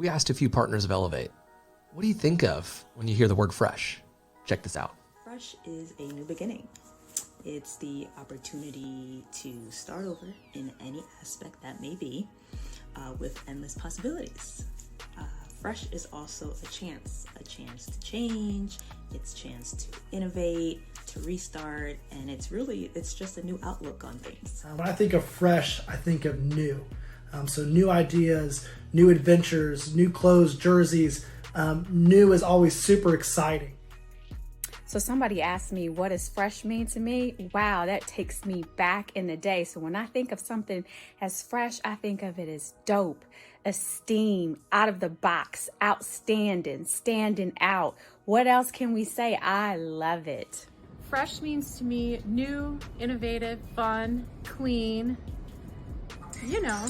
We asked a few partners of Elevate, what do you think of when you hear the word fresh? Check this out. Fresh is a new beginning. It's the opportunity to start over in any aspect that may be, with endless possibilities. Fresh is also a chance to change, it's a chance to innovate, to restart, and it's just a new outlook on things. When I think of fresh, I think of new. So new ideas, new adventures, new clothes, jerseys. New is always super exciting. So somebody asked me, what does fresh mean to me? Wow, that takes me back in the day. So when I think of something as fresh, I think of it as dope, esteem, out of the box, outstanding, standing out. What else can we say? I love it. Fresh means to me new, innovative, fun, clean, you know,